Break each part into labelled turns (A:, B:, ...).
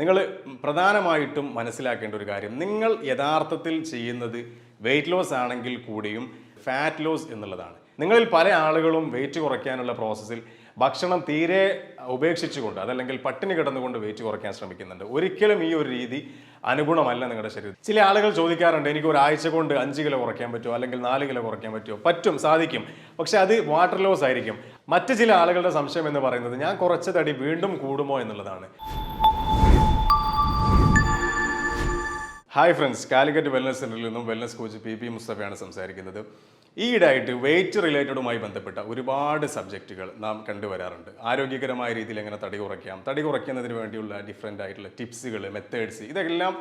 A: നിങ്ങൾ പ്രധാനമായിട്ടും മനസ്സിലാക്കേണ്ട ഒരു കാര്യം, നിങ്ങൾ യഥാർത്ഥത്തിൽ ചെയ്യുന്നത് വെയിറ്റ് ലോസ് ആണെങ്കിൽ കൂടിയും ഫാറ്റ് ലോസ് എന്നുള്ളതാണ്. നിങ്ങളിൽ പല ആളുകളും വെയിറ്റ് കുറയ്ക്കാനുള്ള പ്രോസസ്സിൽ ഭക്ഷണം തീരെ ഉപേക്ഷിച്ചുകൊണ്ട് അതല്ലെങ്കിൽ പട്ടിണി കിടന്നുകൊണ്ട് വെയിറ്റ് കുറയ്ക്കാൻ ശ്രമിക്കുന്നുണ്ട്. ഒരിക്കലും ഈ ഒരു രീതി അനുഗുണമല്ല നിങ്ങളുടെ ശരീരത്തിൽ. ചില ആളുകൾ ചോദിക്കാറുണ്ട്, എനിക്ക് ഒരാഴ്ച കൊണ്ട് 5 കിലോ കുറയ്ക്കാൻ പറ്റുമോ അല്ലെങ്കിൽ 4 കിലോ കുറയ്ക്കാൻ പറ്റുമോ? പറ്റും, സാധിക്കും. പക്ഷെ അത് വാട്ടർ ലോസ് ആയിരിക്കും. മറ്റു ചില ആളുകളുടെ സംശയം എന്ന് പറയുന്നത് ഞാൻ കുറച്ച തടി വീണ്ടും കൂടുമോ എന്നുള്ളതാണ്. ഹായ് ഫ്രണ്ട്സ്, കാലിക്കറ്റ് വെൽനസ് സെന്ററിൽ നിന്നും വെൽനസ് കോച്ച് പി മുസ്തഫയാണ് സംസാരിക്കുന്നത്. ഈയിടെയായിട്ട് വെയിറ്റ് റിലേറ്റഡുമായി ബന്ധപ്പെട്ട ഒരുപാട് സബ്ജക്റ്റുകൾ നാം കണ്ടുവരാറുണ്ട്. ആരോഗ്യകരമായ രീതിയിൽ എങ്ങനെ തടി കുറയ്ക്കാം, തടി കുറയ്ക്കുന്നതിന് വേണ്ടിയുള്ള ഡിഫറെൻ്റ് ആയിട്ടുള്ള ടിപ്സുകൾ, മെത്തേഡ്സ്, ഇതെല്ലാം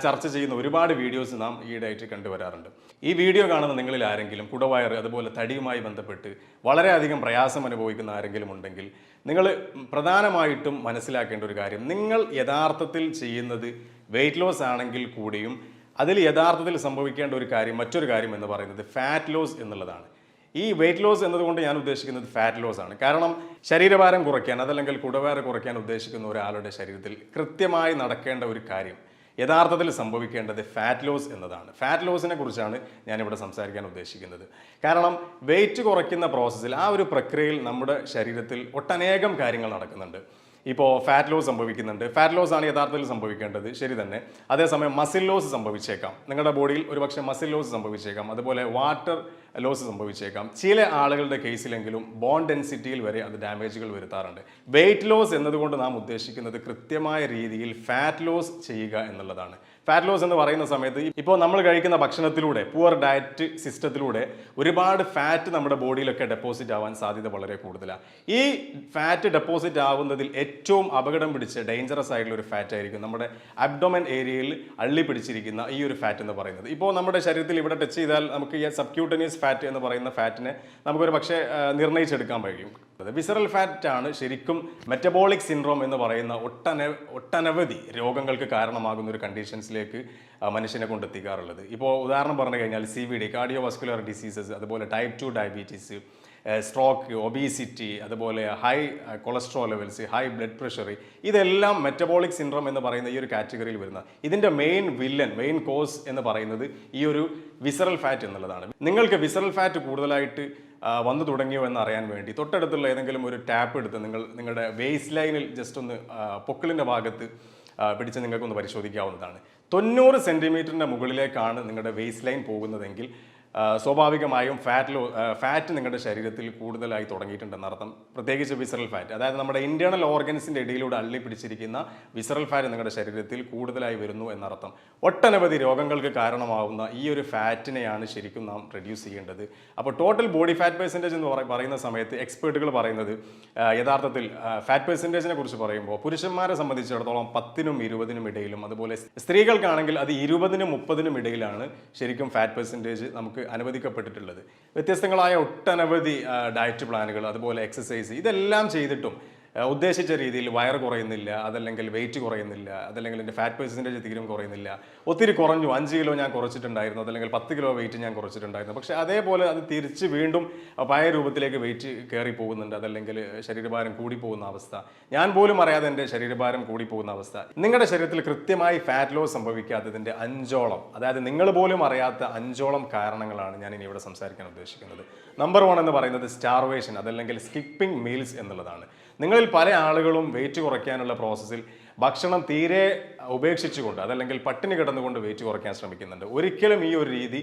A: ചർച്ച ചെയ്യുന്ന ഒരുപാട് വീഡിയോസ് നാം ഈയിടെയായിട്ട് കണ്ടുവരാറുണ്ട്. ഈ വീഡിയോ കാണുന്ന നിങ്ങളിൽ ആരെങ്കിലും കുടവയർ അതുപോലെ തടിയുമായി ബന്ധപ്പെട്ട് വളരെയധികം പ്രയാസം അനുഭവിക്കുന്ന ആരെങ്കിലും ഉണ്ടെങ്കിൽ നിങ്ങൾ പ്രധാനമായിട്ടും മനസ്സിലാക്കേണ്ട ഒരു കാര്യം, നിങ്ങൾ യഥാർത്ഥത്തിൽ ചെയ്യുന്നത് വെയിറ്റ് ലോസ് ആണെങ്കിൽ കൂടിയും അതിൽ യഥാർത്ഥത്തിൽ സംഭവിക്കേണ്ട ഒരു കാര്യം, മറ്റൊരു കാര്യം എന്ന് പറയുന്നത് ഫാറ്റ് ലോസ് എന്നുള്ളതാണ്. ഈ വെയിറ്റ് ലോസ് എന്നതുകൊണ്ട് ഞാൻ ഉദ്ദേശിക്കുന്നത് ഫാറ്റ് ലോസ് ആണ്. കാരണം ശരീരഭാരം കുറയ്ക്കാൻ അതല്ലെങ്കിൽ കുടവയർ കുറയ്ക്കാൻ ഉദ്ദേശിക്കുന്ന ഒരാളുടെ ശരീരത്തിൽ കൃത്യമായി നടക്കേണ്ട ഒരു കാര്യം, യഥാർത്ഥത്തിൽ സംഭവിക്കേണ്ടത് ഫാറ്റ് ലോസ് എന്നതാണ്. ഫാറ്റ് ലോസിനെ കുറിച്ചാണ് ഞാനിവിടെ സംസാരിക്കാൻ ഉദ്ദേശിക്കുന്നത്. കാരണം വെയിറ്റ് കുറയ്ക്കുന്ന പ്രോസസ്സിൽ, ആ ഒരു പ്രക്രിയയിൽ നമ്മുടെ ശരീരത്തിൽ ഒട്ടനേകം കാര്യങ്ങൾ നടക്കുന്നുണ്ട്. ഇപ്പോൾ ഫാറ്റ് ലോസ് സംഭവിക്കുന്നുണ്ട്. ഫാറ്റ് ലോസ് ആണ് യഥാർത്ഥത്തിൽ സംഭവിക്കേണ്ടത്, ശരി തന്നെ. അതേസമയം മസിൽ ലോസ് സംഭവിച്ചേക്കാം, നിങ്ങളുടെ ബോഡിയിൽ ഒരുപക്ഷെ മസിൽ ലോസ് സംഭവിച്ചേക്കാം. അതുപോലെ വാട്ടർ ലോസ് സംഭവിച്ചേക്കാം. ചില ആളുകളുടെ കേസിലെങ്കിലും ബോൺ ഡെൻസിറ്റിയിൽ വരെ അത് ഡാമേജുകൾ വരുത്താറുണ്ട്. വെയിറ്റ് ലോസ് എന്നതുകൊണ്ട് നാം ഉദ്ദേശിക്കുന്നത് കൃത്യമായ രീതിയിൽ ഫാറ്റ് ലോസ് ചെയ്യുക എന്നുള്ളതാണ്. ഫാറ്റ് ലോസ് എന്ന് പറയുന്ന സമയത്ത് ഇപ്പോൾ നമ്മൾ കഴിക്കുന്ന ഭക്ഷണത്തിലൂടെ, പുവർ ഡയറ്റ് സിസ്റ്റത്തിലൂടെ ഒരുപാട് ഫാറ്റ് നമ്മുടെ ബോഡിയിലൊക്കെ ഡെപ്പോസിറ്റ് ആവാൻ സാധ്യത വളരെ കൂടുതലാണ്. ഈ ഫാറ്റ് ഡെപ്പോസിറ്റ് ആവുന്നതിൽ ഏറ്റവും അപകടം പിടിച്ച ഡേഞ്ചറസ് ആയിട്ടുള്ള ഒരു ഫാറ്റ് ആയിരിക്കും നമ്മുടെ അബ്ഡോമൻ ഏരിയയിൽ അള്ളി പിടിച്ചിരിക്കുന്ന ഈ ഒരു ഫാറ്റ് എന്ന് പറയുന്നത്. ഇപ്പോൾ നമ്മുടെ ശരീരത്തിൽ ഇവിടെ ടച്ച് ചെയ്താൽ നമുക്ക് ഈ സബ്ക്യൂട്ടനിയസ് ഫാറ്റ് എന്ന് പറയുന്ന ഫാറ്റിനെ നമുക്കൊരു പക്ഷേ നിർണ്ണയിച്ചെടുക്കാൻ കഴിയും. വിസറൽ ഫാറ്റ് ആണ് ശരിക്കും മെറ്റബോളിക് സിൻഡ്രോം എന്ന് പറയുന്ന ഒട്ടനവധി രോഗങ്ങൾക്ക് കാരണമാകുന്ന ഒരു കണ്ടീഷൻസിലേക്ക് മനുഷ്യനെ കൊണ്ടെത്തിക്കാറുള്ളത്. ഇപ്പോൾ ഉദാഹരണം പറഞ്ഞു കഴിഞ്ഞാൽ CVD, കാർഡിയോ വാസ്കുലർ ഡിസീസസ്, അതുപോലെ ടൈപ്പ് 2 ഡയബറ്റീസ്, സ്ട്രോക്ക്, ഒബീസിറ്റി, അതുപോലെ high cholesterol levels, high blood pressure, ഇതെല്ലാം മെറ്റബോളിക് സിൻഡ്രോം എന്ന് പറയുന്ന ഈ ഒരു കാറ്റഗറിയിൽ വരുന്ന. ഇതിൻ്റെ മെയിൻ കോസ് എന്ന് പറയുന്നത് ഈ ഒരു വിസറൽ ഫാറ്റ് എന്നുള്ളതാണ്. നിങ്ങൾക്ക് വിസറൽ ഫാറ്റ് കൂടുതലായിട്ട് വന്നു തുടങ്ങിയോ എന്ന് അറിയാൻ വേണ്ടി തൊട്ടടുത്തുള്ള ഏതെങ്കിലും ഒരു ടാപ്പ് എടുത്ത് നിങ്ങളുടെ വേസ്റ്റ് ലൈനിൽ ജസ്റ്റ് ഒന്ന് പൊക്കിളിൻ്റെ ഭാഗത്ത് പിടിച്ച് നിങ്ങൾക്കൊന്ന് പരിശോധിക്കാവുന്നതാണ്. 90 സെൻറ്റിമീറ്ററിൻ്റെ മുകളിലേക്കാണ് നിങ്ങളുടെ വേസ്റ്റ് ലൈൻ പോകുന്നതെങ്കിൽ സ്വാഭാവികമായും ഫാറ്റ് നിങ്ങളുടെ ശരീരത്തിൽ കൂടുതലായി തുടങ്ങിയിട്ടുണ്ടെന്നർത്ഥം. പ്രത്യേകിച്ച് വിസറൽ ഫാറ്റ്, അതായത് നമ്മുടെ ഇന്റേണൽ ഓർഗൻസിൻ്റെ ഇടയിലൂടെ അള്ളി പിടിച്ചിരിക്കുന്ന വിസറൽ ഫാറ്റ് നിങ്ങളുടെ ശരീരത്തിൽ കൂടുതലായി വരുന്നു എന്നർത്ഥം. ഒട്ടനവധി രോഗങ്ങൾക്ക് കാരണമാവുന്ന ഈ ഒരു ഫാറ്റിനെയാണ് ശരിക്കും നാം റെഡ്യൂസ് ചെയ്യേണ്ടത്. അപ്പോൾ ടോട്ടൽ ബോഡി ഫാറ്റ് പെർസെൻറ്റേജ് എന്ന് പറയുന്ന സമയത്ത് എക്സ്പേർട്ടുകൾ പറയുന്നത്, യഥാർത്ഥത്തിൽ ഫാറ്റ് പെർസെൻറ്റേജിനെ കുറിച്ച് പറയുമ്പോൾ പുരുഷന്മാരെ സംബന്ധിച്ചിടത്തോളം 10നും 20നും ഇടയിലും, അതുപോലെ സ്ത്രീകൾക്കാണെങ്കിൽ അത് 20നും 30നും ഇടയിലാണ് ശരിക്കും ഫാറ്റ് പെർസെൻറ്റേജ് നമുക്ക് അനുവദിക്കപ്പെട്ടിട്ടുള്ളത്. വ്യത്യസ്തങ്ങളായ ഒട്ടനവധി ഡയറ്റ് പ്ലാനുകൾ, അതുപോലെ എക്സസൈസ്, ഇതെല്ലാം ചെയ്തിട്ടും ഉദ്ദേശിച്ച രീതിയിൽ വയർ കുറയുന്നില്ല, അതല്ലെങ്കിൽ വെയിറ്റ് കുറയുന്നില്ല, അതല്ലെങ്കിൽ എൻ്റെ ഫാറ്റ് പെർസെൻറ്റേജ് തീരും കുറയുന്നില്ല. ഒത്തിരി കുറഞ്ഞു, 5 കിലോ ഞാൻ കുറച്ചിട്ടുണ്ടായിരുന്നു, അതല്ലെങ്കിൽ 10 കിലോ വെയിറ്റ് ഞാൻ കുറച്ചിട്ടുണ്ടായിരുന്നു. പക്ഷേ അതേപോലെ അത് തിരിച്ച് വീണ്ടും പഴയ രൂപത്തിലേക്ക് വെയിറ്റ് കയറി പോകുന്നുണ്ട്, അതല്ലെങ്കിൽ ശരീരഭാരം കൂടിപ്പോകുന്ന അവസ്ഥ. ഞാൻ പോലും അറിയാതെ എൻ്റെ ശരീരഭാരം കൂടിപ്പോകുന്ന അവസ്ഥ. നിങ്ങളുടെ ശരീരത്തിൽ കൃത്യമായി ഫാറ്റ് ലോസ് സംഭവിക്കാത്തതിൻ്റെ 5ഓളം, അതായത് നിങ്ങൾ പോലും അറിയാത്ത 5ഓളം കാരണങ്ങളാണ് ഞാൻ ഇനി ഇവിടെ സംസാരിക്കാൻ ഉദ്ദേശിക്കുന്നത്. നമ്പർ 1 എന്ന് പറയുന്നത് സ്റ്റാർവേഷൻ, അതല്ലെങ്കിൽ സ്കിപ്പിംഗ് മീൽസ് എന്നുള്ളതാണ്. നിങ്ങളിൽ പല ആളുകളും വെയിറ്റ് കുറയ്ക്കാനുള്ള പ്രോസസ്സിൽ ഭക്ഷണം തീരെ ഉപേക്ഷിച്ചുകൊണ്ട് അതല്ലെങ്കിൽ പട്ടിണി കിടന്നുകൊണ്ട് വെയിറ്റ് കുറയ്ക്കാൻ ശ്രമിക്കുന്നുണ്ട്. ഒരിക്കലും ഈ ഒരു രീതി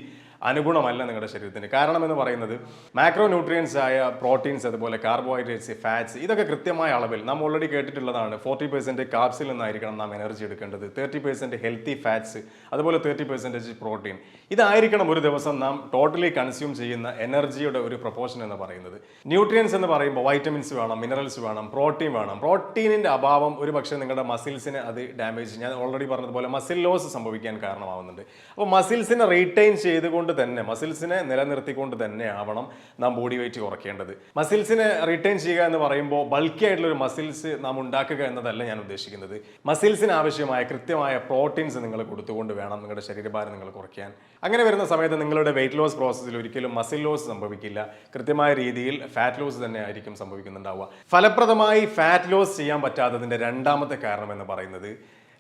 A: അനുഗുണമല്ല നിങ്ങളുടെ ശരീരത്തിന്. കാരണം എന്ന് പറയുന്നത് മാക്രോ ന്യൂട്രിയൻസ് ആയ പ്രോട്ടീൻസ്, അതുപോലെ കാർബോഹൈഡ്രേറ്റ്സ്, ഫാറ്റ്സ്, ഇതൊക്കെ കൃത്യമായ അളവിൽ നാം ഓൾറെഡി കേട്ടിട്ടുള്ളതാണ്. 40% കാർബ്സിൽ നിന്നായിരിക്കണം നാം എനർജി എടുക്കേണ്ടത്, 30% ഹെൽത്തി ഫാറ്റ്സ്, അതുപോലെ 30% പ്രോട്ടീൻ. ഇതായിരിക്കണം ഒരു ദിവസം നാം ടോട്ടലി കൺസ്യൂം ചെയ്യുന്ന എനർജിയുടെ ഒരു പ്രൊപ്പോർഷൻ എന്ന് പറയുന്നത്. ന്യൂട്രിയൻസ് എന്ന് പറയുമ്പോൾ വൈറ്റമിൻസ് വേണം, മിനറൽസ് വേണം, പ്രോട്ടീൻ വേണം. പ്രോട്ടീനിൻ്റെ അഭാവം ഒരു പക്ഷേ നിങ്ങളുടെ മസിൽസിനെ അത് ഡാമേജ്, ഞാൻ ഓൾറെഡി പറഞ്ഞതുപോലെ മസിൽ ലോസ് സംഭവിക്കാൻ കാരണമാവുന്നുണ്ട്. അപ്പോൾ മസിൽസിനെ റീറ്റെയിൻ ചെയ്തുകൊണ്ട് തന്നെ, മസിൽസിനെ നിലനിർത്തിക്കൊണ്ട് തന്നെ ആവണം നാം ബോഡി വെയിറ്റ് കുറയ്ക്കേണ്ടത്. മസിൽസിനെ റീറ്റെയിൻ ചെയ്യുക എന്ന് പറയുമ്പോൾ ബൾക്കി ആയിട്ടുള്ള ഒരു മസിൽസ് നാം ഉണ്ടാക്കുക എന്നതല്ല ഞാൻ ഉദ്ദേശിക്കുന്നത്. മസിൽസിന് ആവശ്യമായ കൃത്യമായ പ്രോട്ടീൻസ് നിങ്ങൾ കൊടുത്തുകൊണ്ട് വേണം നിങ്ങളുടെ ശരീരഭാരം നിങ്ങൾ കുറയ്ക്കാൻ. അങ്ങനെ വരുന്ന സമയത്ത് നിങ്ങളുടെ വെയിറ്റ് ലോസ് പ്രോസസ്സിൽ ഒരിക്കലും മസിൽ ലോസ് സംഭവിക്കില്ല, കൃത്യമായ രീതിയിൽ ഫാറ്റ് ലോസ് തന്നെ ആയിരിക്കും സംഭവിക്കുന്നുണ്ടാവുക. ഫലപ്രദമായി ഫാറ്റ് ലോസ് ചെയ്യാൻ പറ്റാത്തതിൻ്റെ രണ്ടാമത്തെ കാരണം എന്ന് പറയുന്നത്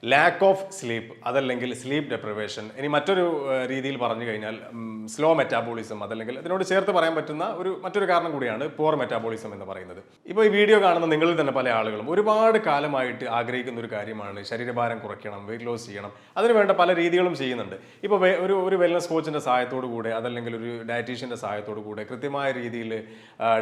A: ലാക്ക് ഓഫ് സ്ലീപ്പ്, അതല്ലെങ്കിൽ സ്ലീപ്പ് ഡെപ്രിവേഷൻ, ഇനി മറ്റൊരു രീതിയിൽ പറഞ്ഞു കഴിഞ്ഞാൽ സ്ലോ മെറ്റാബോളിസം, അതല്ലെങ്കിൽ ഇതിനോട് ചേർത്ത് പറയാൻ പറ്റുന്ന മറ്റൊരു കാരണം കൂടിയാണ് പുവർ മെറ്റാബോളിസം എന്ന് പറയുന്നത്. ഇപ്പോൾ ഈ വീഡിയോ കാണുന്ന നിങ്ങളിൽ തന്നെ പല ആളുകളും ഒരുപാട് കാലമായിട്ട് ആഗ്രഹിക്കുന്ന ഒരു കാര്യമാണ് ശരീരഭാരം കുറയ്ക്കണം, വെയിറ്റ് ലോസ് ചെയ്യണം. അതിനുവേണ്ട പല രീതികളും ചെയ്യുന്നുണ്ട്. ഇപ്പോൾ ഒരു വെൽനസ് കോച്ചിൻ്റെ സഹായത്തോടു കൂടെ, അതല്ലെങ്കിൽ ഒരു ഡയറ്റീഷ്യൻ്റെ സഹായത്തോടു കൂടെ കൃത്യമായ രീതിയിൽ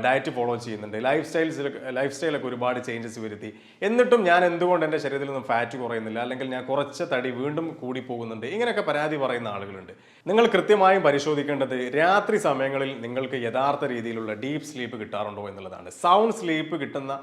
A: ഡയറ്റ് ഫോളോ ചെയ്യുന്നുണ്ട്, ലൈഫ് സ്റ്റൈലൊക്കെ ഒരുപാട് ചേഞ്ചസ് വരുത്തി. എന്നിട്ടും ഞാൻ എന്തുകൊണ്ട് എൻ്റെ ശരീരത്തിൽ നിന്നും ഫാറ്റ് കുറയുന്നില്ല, അല്ലെങ്കിൽ ഞാൻ കുറച്ച് തടി വീണ്ടും കൂടി പോകുന്നുണ്ട്, ഇങ്ങനെയൊക്കെ പരാതി പറയുന്ന ആളുകളുണ്ട്. നിങ്ങൾ കൃത്യമായും പരിശോധിക്കേണ്ടത് രാത്രി സമയങ്ങളിൽ നിങ്ങൾക്ക് യഥാർത്ഥ രീതിയിലുള്ള ഡീപ്പ് സ്ലീപ്പ് കിട്ടാറുണ്ടോ എന്നുള്ളതാണ്. സൗണ്ട് സ്ലീപ്പ് കിട്ടുന്ന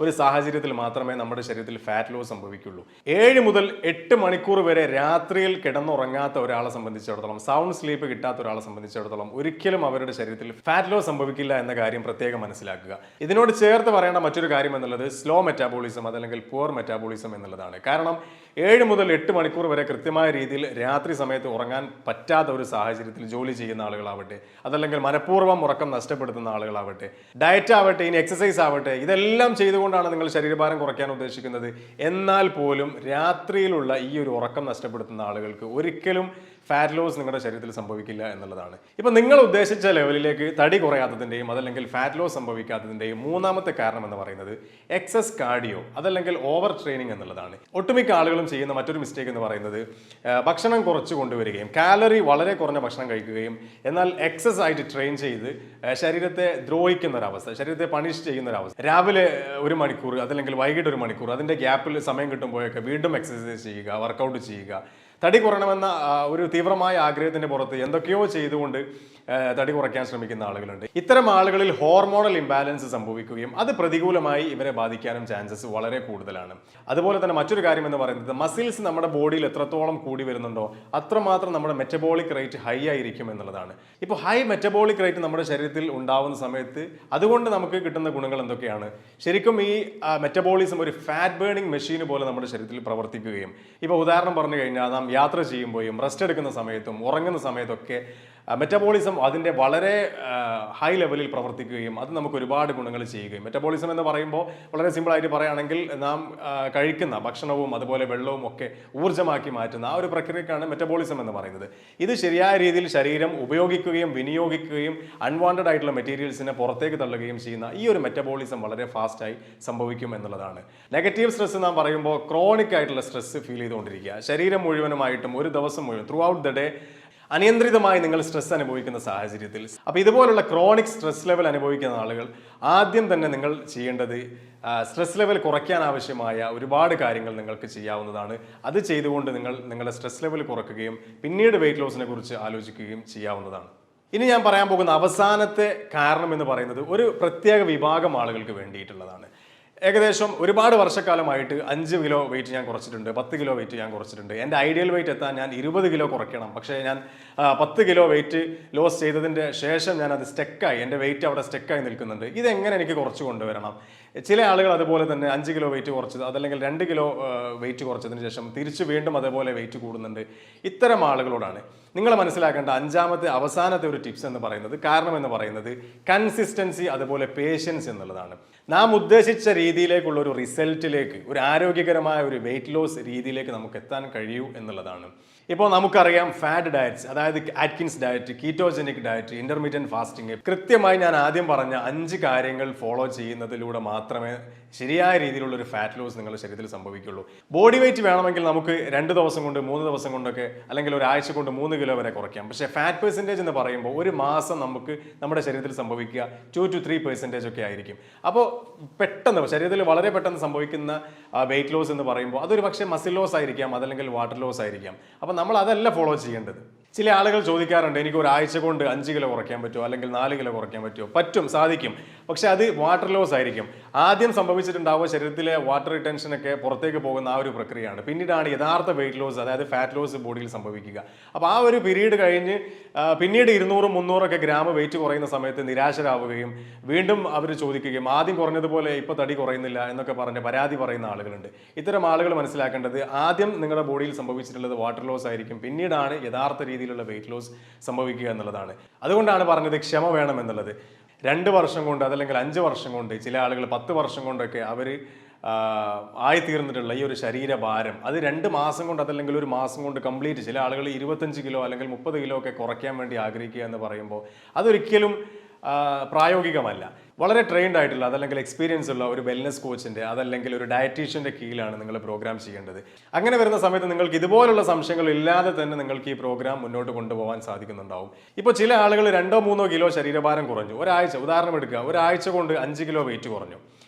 A: ഒരു സാഹചര്യത്തിൽ മാത്രമേ നമ്മുടെ ശരീരത്തിൽ ഫാറ്റ് ലോസ് സംഭവിക്കുള്ളൂ. 7 മുതൽ 8 മണിക്കൂർ വരെ രാത്രിയിൽ കിടന്നുറങ്ങാത്ത ഒരാളെ സംബന്ധിച്ചിടത്തോളം, സൗണ്ട് സ്ലീപ്പ് കിട്ടാത്ത ഒരാളെ സംബന്ധിച്ചിടത്തോളം ഒരിക്കലും അവരുടെ ശരീരത്തിൽ ഫാറ്റ് ലോസ് സംഭവിക്കില്ല എന്ന കാര്യം പ്രത്യേകം മനസ്സിലാക്കുക. ഇതിനോട് ചേർത്ത് പറയേണ്ട മറ്റൊരു കാര്യം എന്നുള്ളത് സ്ലോ മെറ്റാബോളിസം, അതല്ലെങ്കിൽ പുവർ മെറ്റാബോളിസം എന്നുള്ളതാണ്. കാരണം 7 മുതൽ 8 മണിക്കൂർ വരെ കൃത്യമായ രീതിയിൽ രാത്രി സമയത്ത് ഉറങ്ങാൻ പറ്റാത്ത ഒരു സാഹചര്യത്തിൽ ജോലി ചെയ്യുന്ന ആളുകളാവട്ടെ, അതല്ലെങ്കിൽ മനഃപൂർവ്വം ഉറക്കം നഷ്ടപ്പെടുത്തുന്ന ആളുകളാവട്ടെ, ഡയറ്റ് ആവട്ടെ, ഇനി എക്സസൈസ് ആവട്ടെ, ഇതെല്ലാം ചെയ്തുകൊണ്ടാണ് നിങ്ങൾ ശരീരഭാരം കുറയ്ക്കാൻ ഉദ്ദേശിക്കുന്നത്. എന്നാൽ പോലും രാത്രിയിലുള്ള ഈ ഒരു ഉറക്കം നഷ്ടപ്പെടുത്തുന്ന ആളുകൾക്ക് ഒരിക്കലും ഫാറ്റ് ലോസ് നിങ്ങളുടെ ശരീരത്തിൽ സംഭവിക്കില്ല എന്നുള്ളതാണ്. ഇപ്പം നിങ്ങൾ ഉദ്ദേശിച്ച ലെവലിലേക്ക് തടി കുറയാത്തതിൻ്റെയും അതല്ലെങ്കിൽ ഫാറ്റ് ലോസ് സംഭവിക്കാത്തതിൻ്റെയും മൂന്നാമത്തെ കാരണം എന്ന് പറയുന്നത് എക്സസ് കാർഡിയോ, അതല്ലെങ്കിൽ ഓവർ ട്രെയിനിങ് എന്നുള്ളതാണ്. ഒട്ടുമിക്ക ആളുകളും ചെയ്യുന്ന മറ്റൊരു മിസ്റ്റേക്ക് എന്ന് പറയുന്നത് ഭക്ഷണം കുറച്ച് കൊണ്ടുവരികയും കാലറി വളരെ കുറഞ്ഞ ഭക്ഷണം കഴിക്കുകയും എന്നാൽ എക്സസ് ആയിട്ട് ട്രെയിൻ ചെയ്ത് ശരീരത്തെ ദ്രോഹിക്കുന്ന ഒരവസ്ഥ, ശരീരത്തെ പണിഷ് ചെയ്യുന്ന ഒരവസ്ഥ. രാവിലെ 1 മണിക്കൂർ അതല്ലെങ്കിൽ വൈകിട്ട് 1 മണിക്കൂർ, അതിൻ്റെ ഗ്യാപ്പിൽ സമയം കിട്ടുമ്പോഴൊക്കെ വീണ്ടും എക്സസൈസ് ചെയ്യുക, വർക്കൗട്ട് ചെയ്യുക. തടി കുറയണമെന്ന ഒരു തീവ്രമായ ആഗ്രഹത്തിന്റെ പുറത്ത് എന്തൊക്കെയോ ചെയ്തുകൊണ്ട് തടി കുറയ്ക്കാൻ ശ്രമിക്കുന്ന ആളുകളുണ്ട്. ഇത്തരം ആളുകളിൽ ഹോർമോണൽ ഇംബാലൻസ് സംഭവിക്കുകയും അത് പ്രതികൂലമായി ഇവരെ ബാധിക്കാനും ചാൻസസ് വളരെ കൂടുതലാണ്. അതുപോലെ തന്നെ മറ്റൊരു കാര്യം എന്ന് പറയുന്നത് മസിൽസ് നമ്മുടെ ബോഡിയിൽ എത്രത്തോളം കൂടി വരുന്നുണ്ടോ അത്രമാത്രം നമ്മുടെ മെറ്റബോളിക് റേറ്റ് ഹൈ ആയിരിക്കും എന്നുള്ളതാണ്. ഇപ്പോൾ ഹൈ മെറ്റബോളിക് റേറ്റ് നമ്മുടെ ശരീരത്തിൽ ഉണ്ടാവുന്ന സമയത്ത് അതുകൊണ്ട് നമുക്ക് കിട്ടുന്ന ഗുണങ്ങൾ എന്തൊക്കെയാണ്? ശരിക്കും ഈ മെറ്റബോളിസം ഒരു ഫാറ്റ് ബേണിംഗ് മെഷീൻ പോലെ നമ്മുടെ ശരീരത്തിൽ പ്രവർത്തിക്കുകയും, ഇപ്പോൾ ഉദാഹരണം പറഞ്ഞു കഴിഞ്ഞാൽ നാം യാത്ര ചെയ്യുമ്പോഴും റെസ്റ്റ് എടുക്കുന്ന സമയത്തും ഉറങ്ങുന്ന സമയത്തൊക്കെ മെറ്റബോളിസം അതിൻ്റെ വളരെ ഹൈ ലെവലിൽ പ്രവർത്തിക്കുകയും അത് നമുക്ക് ഒരുപാട് ഗുണങ്ങൾ ചെയ്യുകയും. മെറ്റബോളിസം എന്ന് പറയുമ്പോൾ വളരെ സിമ്പിളായിട്ട് പറയുകയാണെങ്കിൽ നാം കഴിക്കുന്ന ഭക്ഷണവും അതുപോലെ വെള്ളവും ഒക്കെ ഊർജ്ജമാക്കി മാറ്റുന്ന ആ ഒരു പ്രക്രിയക്കാണ് മെറ്റബോളിസം എന്ന് പറയുന്നത്. ഇത് ശരിയായ രീതിയിൽ ശരീരം ഉപയോഗിക്കുകയും വിനിയോഗിക്കുകയും അൺവാണ്ടഡ് ആയിട്ടുള്ള മെറ്റീരിയൽസിനെ പുറത്തേക്ക് തള്ളുകയും ചെയ്യുന്ന ഈ ഒരു മെറ്റബോളിസം വളരെ ഫാസ്റ്റായി സംഭവിക്കും എന്നുള്ളതാണ്. നെഗറ്റീവ് സ്ട്രെസ് നാം പറയുമ്പോൾ ക്രോണിക് ആയിട്ടുള്ള സ്ട്രെസ് ഫീൽ ചെയ്തുകൊണ്ടിരിക്കുക, ശരീരം മുഴുവനുമായിട്ടും ഒരു ദിവസം മുഴുവൻ ത്രൂ ഔട്ട് ദ ഡേ അനിയന്ത്രിതമായി നിങ്ങൾ സ്ട്രെസ് അനുഭവിക്കുന്ന സാഹചര്യത്തിൽ, അപ്പോൾ ഇതുപോലുള്ള ക്രോണിക് സ്ട്രെസ് ലെവൽ അനുഭവിക്കുന്ന ആളുകൾ ആദ്യം തന്നെ നിങ്ങൾ ചെയ്യേണ്ടത് സ്ട്രെസ് ലെവൽ കുറയ്ക്കാൻ ആവശ്യമായ ഒരുപാട് കാര്യങ്ങൾ നിങ്ങൾക്ക് ചെയ്യാവുന്നതാണ്. അത് ചെയ്തുകൊണ്ട് നിങ്ങളുടെ സ്ട്രെസ് ലെവൽ കുറയ്ക്കുകയും പിന്നീട് വെയിറ്റ് ലോസിനെ കുറിച്ച് ആലോചിക്കുകയും ചെയ്യാവുന്നതാണ്. ഇനി ഞാൻ പറയാൻ പോകുന്ന അവസാനത്തെ കാരണം എന്ന് പറയുന്നത് ഒരു പ്രത്യേക വിഭാഗം ആളുകൾക്ക് വേണ്ടിയിട്ടുള്ളതാണ്. ഏകദേശം ഒരുപാട് വർഷക്കാലമായിട്ട് 5 കിലോ വെയിറ്റ് ഞാൻ കുറച്ചിട്ടുണ്ട്, 10 കിലോ വെയിറ്റ് ഞാൻ കുറച്ചിട്ടുണ്ട്. എൻ്റെ ഐഡിയൽ വെയിറ്റ് എത്താൻ ഞാൻ 20 കിലോ കുറയ്ക്കണം. പക്ഷേ ഞാൻ 10 കിലോ വെയിറ്റ് ലോസ് ചെയ്തതിൻ്റെ ശേഷം ഞാൻ അത് സ്റ്റെക്കായി, എൻ്റെ വെയിറ്റ് അവിടെ സ്റ്റെക്കായി നിൽക്കുന്നുണ്ട്. ഇതെങ്ങനെ എനിക്ക് കുറച്ച് കൊണ്ടുവരണം? ചില ആളുകൾ അതുപോലെ തന്നെ 5 കിലോ വെയിറ്റ് കുറച്ചത് അതല്ലെങ്കിൽ 2 കിലോ വെയിറ്റ് കുറച്ചതിന് ശേഷം തിരിച്ച് വീണ്ടും അതേപോലെ വെയിറ്റ് കൂടുന്നുണ്ട്. ഇത്തരം ആളുകളോടാണ് നിങ്ങൾ മനസ്സിലാക്കേണ്ട അവസാനത്തെ ഒരു ടിപ്സ് എന്ന് പറയുന്നത്, കാരണം എന്ന് പറയുന്നത് കൺസിസ്റ്റൻസി അതുപോലെ പേഷ്യൻസ് എന്നുള്ളതാണ്. നാം ഉദ്ദേശിച്ച രീതിയിലേക്കുള്ള ഒരു റിസൾട്ടിലേക്ക്, ഒരു ആരോഗ്യകരമായ ഒരു വെയിറ്റ് ലോസ് രീതിയിലേക്ക് നമുക്ക് എത്താൻ കഴിയൂ എന്നുള്ളതാണ്. ഇപ്പോൾ നമുക്കറിയാം ഫാറ്റ് ഡയറ്റ്സ്, അതായത് Atkins diet, ketogenic diet, intermediate fasting, കൃത്യമായി ഞാൻ ആദ്യം പറഞ്ഞ 5 കാര്യങ്ങൾ ഫോളോ ചെയ്യുന്നതിലൂടെ മാത്രമേ ശരിയായ രീതിയിലുള്ള ഒരു ഫാറ്റ് ലോസ് നിങ്ങളുടെ ശരീരത്തിൽ സംഭവിക്കുള്ളൂ. ബോഡി വെയിറ്റ് വേണമെങ്കിൽ നമുക്ക് 2 ദിവസം കൊണ്ട് 3 ദിവസം കൊണ്ടൊക്കെ അല്ലെങ്കിൽ ഒരാഴ്ച കൊണ്ട് 3 കിലോ വരെ കുറയ്ക്കാം. പക്ഷേ ഫാറ്റ് പെർസെൻറ്റേജ് എന്ന് പറയുമ്പോൾ ഒരു മാസം നമുക്ക് നമ്മുടെ ശരീരത്തിൽ സംഭവിക്കുക 2 to 3% ഒക്കെ ആയിരിക്കും. അപ്പോൾ പെട്ടെന്ന് ശരീരത്തിൽ വളരെ പെട്ടെന്ന് സംഭവിക്കുന്ന വെയിറ്റ് ലോസ് എന്ന് പറയുമ്പോൾ അതൊരു പക്ഷേ മസിൽ ലോസ് ആയിരിക്കാം, അതല്ലെങ്കിൽ വാട്ടർ ലോസ് ആയിരിക്കാം. അപ്പോൾ നമ്മൾ അതല്ല ഫോളോ ചെയ്യേണ്ടത്. ചില ആളുകൾ ചോദിക്കാറുണ്ട്, എനിക്ക് ഒരാഴ്ച കൊണ്ട് 5 കിലോ കുറയ്ക്കാൻ പറ്റുമോ അല്ലെങ്കിൽ 4 കിലോ കുറയ്ക്കാൻ പറ്റുമോ? പറ്റും, സാധിക്കും. പക്ഷെ അത് വാട്ടർ ലോസ് ആയിരിക്കും. ആദ്യം സംഭവിച്ചിട്ടുണ്ടാവുക ശരീരത്തിലെ വാട്ടർ റിട്ടൻഷനൊക്കെ പുറത്തേക്ക് പോകുന്ന ആ ഒരു പ്രക്രിയയാണ്. പിന്നീടാണ് യഥാർത്ഥ വെയിറ്റ് ലോസ്, അതായത് ഫാറ്റ് ലോസ് ബോഡിയിൽ സംഭവിക്കുക. അപ്പോൾ ആ ഒരു പീരീഡ് കഴിഞ്ഞ് പിന്നീട് 200-300 ഗ്രാം വെയിറ്റ് കുറയുന്ന സമയത്ത് നിരാശരാവുകയും വീണ്ടും അവർ ചോദിക്കുകയും ആദ്യം കുറഞ്ഞതുപോലെ ഇപ്പോൾ തടി കുറയുന്നില്ല എന്നൊക്കെ പറഞ്ഞ് പരാതി പറയുന്ന ആളുകളുണ്ട്. ഇത്തരം ആളുകൾ മനസ്സിലാക്കേണ്ടത് ആദ്യം നിങ്ങളുടെ ബോഡിയിൽ സംഭവിച്ചിട്ടുള്ളത് വാട്ടർ ലോസ് ആയിരിക്കും, പിന്നീടാണ് യഥാർത്ഥ രീതിയിലുള്ള വെയിറ്റ് ലോസ് സംഭവിക്കുക എന്നുള്ളതാണ്. അതുകൊണ്ടാണ് പറഞ്ഞത് ക്ഷമ വേണം എന്നുള്ളത്. 2 വർഷം കൊണ്ട് അതല്ലെങ്കിൽ 5 വർഷം കൊണ്ട്, ചില ആളുകൾ 10 വർഷം കൊണ്ടൊക്കെ അവർ ആയിത്തീർന്നിട്ടുള്ള ഈ ഒരു ശരീരഭാരം അത് 2 മാസം കൊണ്ട് അതല്ലെങ്കിൽ ഒരു മാസം കൊണ്ട് കംപ്ലീറ്റ്, ചില ആളുകൾ 25 കിലോ അല്ലെങ്കിൽ 30 കിലോ ഒക്കെ കുറയ്ക്കാൻ വേണ്ടി ആഗ്രഹിക്കുക എന്ന് പറയുമ്പോൾ അതൊരിക്കലും പ്രായോഗികമല്ല. വളരെ ട്രെയിൻഡ് ആയിട്ടുള്ള അതല്ലെങ്കിൽ എക്സ്പീരിയൻസ് ഉള്ള ഒരു വെൽനസ് കോച്ചിൻ്റെ അതല്ലെങ്കിൽ ഒരു ഡയറ്റീഷ്യൻ്റെ കീഴിലാണ് നിങ്ങൾ പ്രോഗ്രാം ചെയ്യേണ്ടത്. അങ്ങനെ വരുന്ന സമയത്ത് നിങ്ങൾക്ക് ഇതുപോലുള്ള സംശയങ്ങൾ ഇല്ലാതെ തന്നെ നിങ്ങൾക്ക് ഈ പ്രോഗ്രാം മുന്നോട്ട് കൊണ്ടുപോകാൻ സാധിക്കുന്നുണ്ടാവും. ഇപ്പോൾ ചില ആളുകൾ 2-3 കിലോ ശരീരഭാരം കുറഞ്ഞു, ഒരാഴ്ച ഉദാഹരണം എടുക്കുക, ഒരാഴ്ച കൊണ്ട് 5 കിലോ വെയിറ്റ് കുറഞ്ഞു.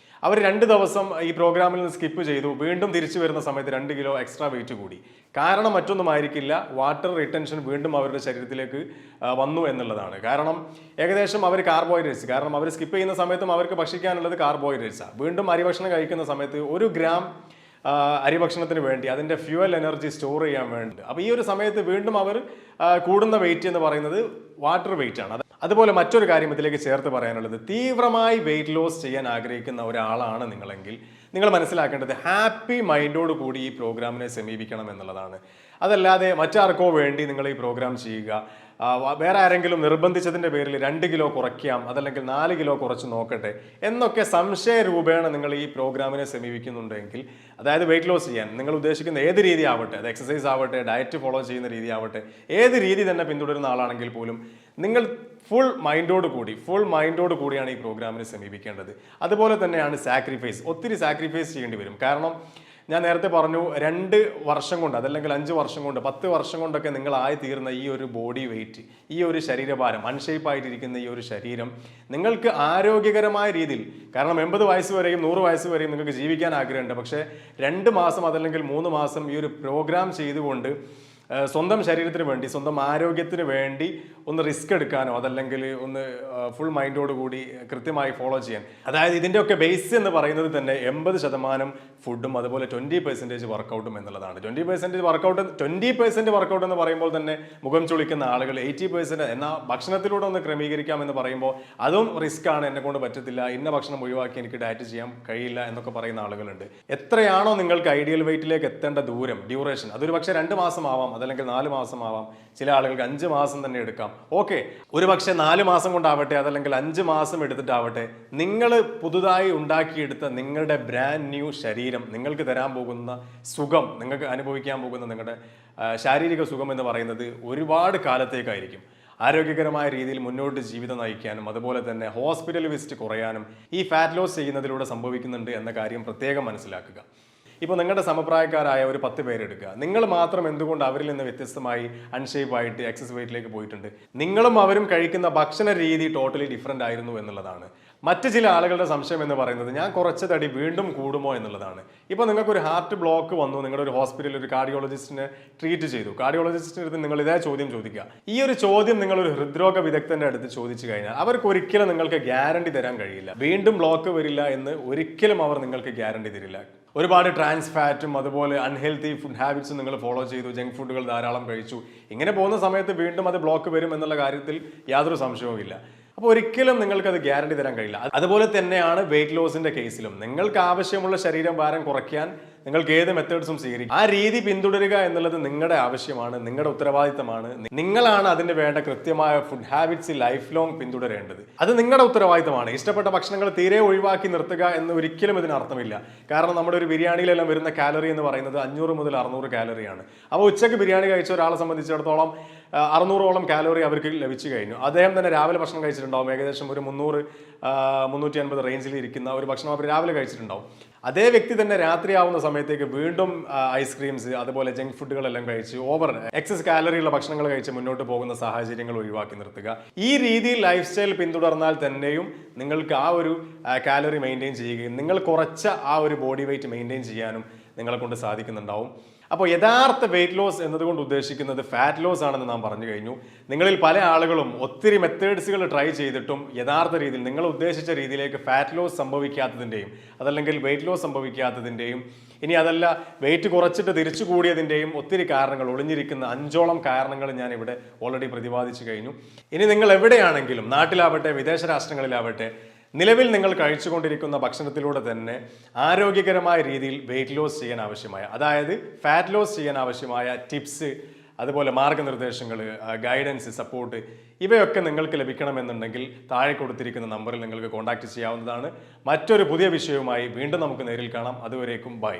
A: അവർ 2 ദിവസം ഈ പ്രോഗ്രാമിൽ നിന്ന് സ്കിപ്പ് ചെയ്തു, വീണ്ടും തിരിച്ചു വരുന്ന സമയത്ത് 2 കിലോ എക്സ്ട്രാ വെയിറ്റ് കൂടി. കാരണം മറ്റൊന്നും ആയിരിക്കില്ല, വാട്ടർ റിട്ടൻഷൻ വീണ്ടും അവരുടെ ശരീരത്തിലേക്ക് വന്നു എന്നുള്ളതാണ്. കാരണം ഏകദേശം അവർ കാർബോഹൈഡ്രേറ്റ്സ്, കാരണം അവർ സ്കിപ്പ് ചെയ്യുന്ന സമയത്തും അവർക്ക് ഭക്ഷിക്കാനുള്ളത് കാർബോഹൈഡ്രേറ്റ്സാണ്. വീണ്ടും അരിഭക്ഷണം കഴിക്കുന്ന സമയത്ത് 1 ഗ്രാം അരിഭക്ഷണത്തിന് വേണ്ടി അതിൻ്റെ ഫ്യൂവൽ എനർജി സ്റ്റോർ ചെയ്യാൻ വേണ്ടി, അപ്പോൾ ഈ ഒരു സമയത്ത് വീണ്ടും അവർ കൂടുന്ന വെയിറ്റ് എന്ന് പറയുന്നത് വാട്ടർ വെയിറ്റ് ആണ്. അതുപോലെ മറ്റൊരു കാര്യം ഇതിലേക്ക് ചേർത്ത് പറയാനുള്ളത്, തീവ്രമായി വെയിറ്റ് ലോസ് ചെയ്യാൻ ആഗ്രഹിക്കുന്ന ഒരാളാണ് നിങ്ങളെങ്കിൽ നിങ്ങൾ മനസ്സിലാക്കേണ്ടത് ഹാപ്പി മൈൻഡോട് കൂടി ഈ പ്രോഗ്രാമിനെ സമീപിക്കണം എന്നുള്ളതാണ്. അതല്ലാതെ മറ്റാർക്കോ വേണ്ടി നിങ്ങൾ ഈ പ്രോഗ്രാം ചെയ്യുക, വേറെ ആരെങ്കിലും നിർബന്ധിച്ചതിൻ്റെ പേരിൽ 2 കിലോ കുറയ്ക്കാം അതല്ലെങ്കിൽ 4 കിലോ കുറച്ച് നോക്കട്ടെ എന്നൊക്കെ സംശയ രൂപേണ നിങ്ങൾ ഈ പ്രോഗ്രാമിനെ സമീപിക്കുന്നുണ്ടെങ്കിൽ, അതായത് വെയിറ്റ് ലോസ് ചെയ്യാൻ നിങ്ങൾ ഉദ്ദേശിക്കുന്ന ഏത് രീതി ആവട്ടെ, അത് എക്സസൈസ് ആവട്ടെ, ഡയറ്റ് ഫോളോ ചെയ്യുന്ന രീതി ആവട്ടെ, ഏത് രീതി തന്നെ പിന്തുടരുന്ന ആളാണെങ്കിൽ പോലും നിങ്ങൾ ഫുൾ മൈൻഡോട് കൂടിയാണ് ഈ പ്രോഗ്രാമിനെ സമീപിക്കേണ്ടത്. അതുപോലെ തന്നെയാണ് സാക്രിഫൈസ്, ഒത്തിരി സാക്രിഫൈസ് ചെയ്യേണ്ടി വരും. കാരണം ഞാൻ നേരത്തെ പറഞ്ഞു, 2 വർഷം കൊണ്ട് അതല്ലെങ്കിൽ 5 വർഷം കൊണ്ട് 10 വർഷം കൊണ്ടൊക്കെ നിങ്ങൾ ആയിത്തീർന്ന ഈ ഒരു ബോഡി വെയിറ്റ്, ഈ ഒരു ശരീരഭാരം, അൺഷേപ്പായിട്ടിരിക്കുന്ന ഈ ഒരു ശരീരം നിങ്ങൾക്ക് ആരോഗ്യകരമായ രീതിയിൽ, കാരണം 80 വയസ്സ് വരെയും 100 വയസ്സ് വരെയും നിങ്ങൾക്ക് ജീവിക്കാൻ ആഗ്രഹമുണ്ട്. പക്ഷേ 2 മാസം അതല്ലെങ്കിൽ 3 മാസം ഈ ഒരു പ്രോഗ്രാം ചെയ്തുകൊണ്ട് സ്വന്തം ശരീരത്തിന് വേണ്ടി, സ്വന്തം ആരോഗ്യത്തിന് വേണ്ടി ഒന്ന് റിസ്ക് എടുക്കാനോ അതല്ലെങ്കിൽ ഒന്ന് ഫുൾ മൈൻഡോട് കൂടി കൃത്യമായി ഫോളോ ചെയ്യാൻ, അതായത് ഇതിൻ്റെയൊക്കെ ബേസ് എന്ന് പറയുന്നത് തന്നെ 80% ഫുഡും അതുപോലെ 20% വർക്കൗട്ടും എന്നുള്ളതാണ്. 20% വർക്കൗട്ട് എന്ന് പറയുമ്പോൾ തന്നെ മുഖം ചുളിക്കുന്ന ആളുകൾ 80% എന്നാൽ ഭക്ഷണത്തിലൂടെ ഒന്ന് ക്രമീകരിക്കാം എന്ന് പറയുമ്പോൾ അതും റിസ്ക് ആണ്, എന്നെ കൊണ്ട് പറ്റത്തില്ല, ഇന്ന ഭക്ഷണം ഒഴിവാക്കി എനിക്ക് ഡയറ്റ് ചെയ്യാൻ കഴിയില്ല എന്നൊക്കെ പറയുന്ന ആളുകളുണ്ട്. എത്രയാണോ നിങ്ങൾക്ക് ഐഡിയൽ വെയിറ്റിലേക്ക് എത്തേണ്ട ദൂരം, ഡ്യൂറേഷൻ, അതൊരു പക്ഷേ 2 മാസം ആവാം അതല്ലെങ്കിൽ 4 മാസം ആവാം, ചില ആളുകൾക്ക് 5 മാസം തന്നെ എടുക്കാം. ഓക്കെ, ഒരു പക്ഷേ 4 മാസം കൊണ്ടാവട്ടെ അതല്ലെങ്കിൽ 5 മാസം എടുത്തിട്ടാവട്ടെ, നിങ്ങൾ പുതുതായി ഉണ്ടാക്കിയെടുത്ത നിങ്ങളുടെ ബ്രാൻഡ് ന്യൂ ശരീരം നിങ്ങൾക്ക് തരാൻ പോകുന്ന സുഖം, നിങ്ങൾക്ക് അനുഭവിക്കാൻ പോകുന്ന നിങ്ങളുടെ ശാരീരിക സുഖം എന്ന് പറയുന്നത് ഒരുപാട് കാലത്തേക്കായിരിക്കും. ആരോഗ്യകരമായ രീതിയിൽ മുന്നോട്ട് ജീവിതം നയിക്കാനും അതുപോലെ തന്നെ ഹോസ്പിറ്റൽ വിസിറ്റ് കുറയാനും ഈ ഫാറ്റ് ലോസ് ചെയ്യുന്നതിലൂടെ സംഭവിക്കുന്നുണ്ട് എന്ന കാര്യം പ്രത്യേകം മനസ്സിലാക്കുക. ഇപ്പോൾ നിങ്ങളുടെ സമപ്രായക്കാരായ ഒരു 10 പേരെടുക്കുക, നിങ്ങൾ മാത്രം എന്തുകൊണ്ട് അവരിൽ നിന്ന് വ്യത്യസ്തമായി അൺഷേപ്പായിട്ട് എക്സസ് വെയിറ്റിലേക്ക് പോയിട്ടുണ്ട്? നിങ്ങളും അവരും കഴിക്കുന്ന ഭക്ഷണ രീതി ടോട്ടലി ഡിഫറെൻ്റ് ആയിരുന്നു എന്നുള്ളതാണ്. മറ്റ് ചില ആളുകളുടെ സംശയം എന്ന് പറയുന്നത്, ഞാൻ കുറച്ച് തടി വീണ്ടും കൂടുമോ എന്നുള്ളതാണ്. ഇപ്പോൾ നിങ്ങൾക്കൊരു ഹാർട്ട് ബ്ലോക്ക് വന്നു, നിങ്ങളുടെ ഒരു ഹോസ്പിറ്റലിൽ ഒരു കാർഡിയോളജിസ്റ്റിനെ ട്രീറ്റ് ചെയ്തു, കാർഡിയോളജിസ്റ്റിൻ്റെ അടുത്ത് നിങ്ങൾ ഇതേ ചോദ്യം ചോദിക്കുക. ഈ ഒരു ചോദ്യം നിങ്ങളൊരു ഹൃദ്രോഗ വിദഗ്ധൻ്റെ അടുത്ത് ചോദിച്ചു കഴിഞ്ഞാൽ അവർക്ക് ഒരിക്കലും നിങ്ങൾക്ക് ഗ്യാരണ്ടി തരാൻ കഴിയില്ല. വീണ്ടും ബ്ലോക്ക് വരില്ല എന്ന് ഒരിക്കലും അവർ നിങ്ങൾക്ക് ഗ്യാരണ്ടി തരില്ല. ഒരുപാട് ട്രാൻസ് ഫാറ്റും അതുപോലെ അൺഹെൽത്തി ഫുഡ് ഹാബിറ്റ്സും നിങ്ങൾ ഫോളോ ചെയ്തു, ജങ്ക് ഫുഡുകൾ ധാരാളം കഴിച്ചു, ഇങ്ങനെ പോകുന്ന സമയത്ത് വീണ്ടും അത് ബ്ലോക്ക് വരും എന്നുള്ള കാര്യത്തിൽ യാതൊരു സംശയവും ഇല്ല. അപ്പോൾ ഒരിക്കലും നിങ്ങൾക്കത് ഗ്യാരണ്ടി തരാൻ കഴിയില്ല. അതുപോലെ തന്നെയാണ് വെയിറ്റ് ലോസിന്റെ കേസിലും. നിങ്ങൾക്ക് ആവശ്യമുള്ള ശരീരഭാരം കുറയ്ക്കാൻ നിങ്ങൾക്ക് ഏത് മെത്തേഡ്സും സ്വീകരിക്കും. ആ രീതി പിന്തുടരുക എന്നുള്ളത് നിങ്ങളുടെ ആവശ്യമാണ്, നിങ്ങളുടെ ഉത്തരവാദിത്തമാണ്. നിങ്ങളാണ് അതിന് വേണ്ട കൃത്യമായ ഫുഡ് ഹാബിറ്റ്സ് ലൈഫ് ലോങ് പിന്തുടരേണ്ടത്. അത് നിങ്ങളുടെ ഉത്തരവാദിത്തമാണ്. ഇഷ്ടപ്പെട്ട ഭക്ഷണങ്ങൾ തീരെ ഒഴിവാക്കി നിർത്തുക എന്ന് ഒരിക്കലും ഇതിന് അർത്ഥമില്ല. കാരണം നമ്മുടെ ഒരു ബിരിയാണിയിലെല്ലാം വരുന്ന കാലറി എന്ന് പറയുന്നത് 500 മുതൽ 600 കാലറിയാണ്. അപ്പോൾ ഉച്ചയ്ക്ക് ബിരിയാണി കഴിച്ച ഒരാളെ സംബന്ധിച്ചിടത്തോളം 600ഓളം കാലോറി അവർക്ക് ലഭിച്ചു കഴിഞ്ഞു. അദ്ദേഹം തന്നെ രാവിലെ ഭക്ഷണം കഴിച്ചിട്ടുണ്ടാവും, ഏകദേശം ഒരു 300-350 റേഞ്ചിൽ ഇരിക്കുന്ന ഒരു ഭക്ഷണം അവർ രാവിലെ കഴിച്ചിട്ടുണ്ടാവും. അതേ വ്യക്തി തന്നെ രാത്രിയാവുന്ന സമയത്തേക്ക് വീണ്ടും ഐസ്ക്രീംസ് അതുപോലെ ജങ്ക് ഫുഡുകളെല്ലാം കഴിച്ച് എക്സസ് കാലറിയുള്ള ഭക്ഷണങ്ങൾ കഴിച്ച് മുന്നോട്ട് പോകുന്ന സാഹചര്യങ്ങൾ ഒഴിവാക്കി നിർത്തുക. ഈ രീതിയിൽ ലൈഫ് സ്റ്റൈൽ പിന്തുടർന്നാൽ തന്നെയും നിങ്ങൾക്ക് ആ ഒരു കാലറി മെയിൻറ്റെയിൻ ചെയ്യുകയും നിങ്ങൾ കുറച്ച ആ ഒരു ബോഡി വെയിറ്റ് മെയിൻറ്റെയിൻ ചെയ്യാനും നിങ്ങളെ കൊണ്ട് സാധിക്കുന്നുണ്ടാവും. അപ്പോൾ യഥാർത്ഥ വെയിറ്റ് ലോസ് എന്നതുകൊണ്ട് ഉദ്ദേശിക്കുന്നത് ഫാറ്റ് ലോസ് ആണെന്ന് നാം പറഞ്ഞു കഴിഞ്ഞു. നിങ്ങളിൽ പല ആളുകളും ഒത്തിരി മെത്തേഡ്സുകൾ ട്രൈ ചെയ്തിട്ടും യഥാർത്ഥ രീതിയിൽ നിങ്ങൾ ഉദ്ദേശിച്ച രീതിയിലേക്ക് ഫാറ്റ് ലോസ് സംഭവിക്കാത്തതിൻ്റെയും അതല്ലെങ്കിൽ വെയിറ്റ് ലോസ് സംഭവിക്കാത്തതിൻ്റെയും ഇനി അതല്ല വെയിറ്റ് കുറച്ചിട്ട് തിരിച്ചു കൂടിയതിൻ്റെയും ഒത്തിരി കാരണങ്ങൾ, ഒളിഞ്ഞിരിക്കുന്ന 5ഓളം കാരണങ്ങൾ ഞാൻ ഇവിടെ ഓൾറെഡി പ്രതിപാദിച്ചു കഴിഞ്ഞു. ഇനി നിങ്ങൾ എവിടെയാണെങ്കിലും, നാട്ടിലാവട്ടെ വിദേശ രാഷ്ട്രങ്ങളിലാവട്ടെ, നിലവിൽ നിങ്ങൾ കഴിച്ചുകൊണ്ടിരിക്കുന്ന ഭക്ഷണത്തിലൂടെ തന്നെ ആരോഗ്യകരമായ രീതിയിൽ വെയിറ്റ് ലോസ് ചെയ്യാൻ ആവശ്യമായ, അതായത് ഫാറ്റ് ലോസ് ചെയ്യാൻ ആവശ്യമായ ടിപ്സ് അതുപോലെ മാർഗ്ഗനിർദ്ദേശങ്ങൾ, ഗൈഡൻസ്, സപ്പോർട്ട് ഇവയൊക്കെ നിങ്ങൾക്ക് ലഭിക്കണമെന്നുണ്ടെങ്കിൽ താഴെ കൊടുത്തിരിക്കുന്ന നമ്പറിൽ നിങ്ങൾക്ക് കോൺടാക്ട് ചെയ്യാവുന്നതാണ്. മറ്റൊരു പുതിയ വിഷയവുമായി വീണ്ടും നമുക്ക് നേരിൽ കാണാം. അതുവരേക്കും ബൈ.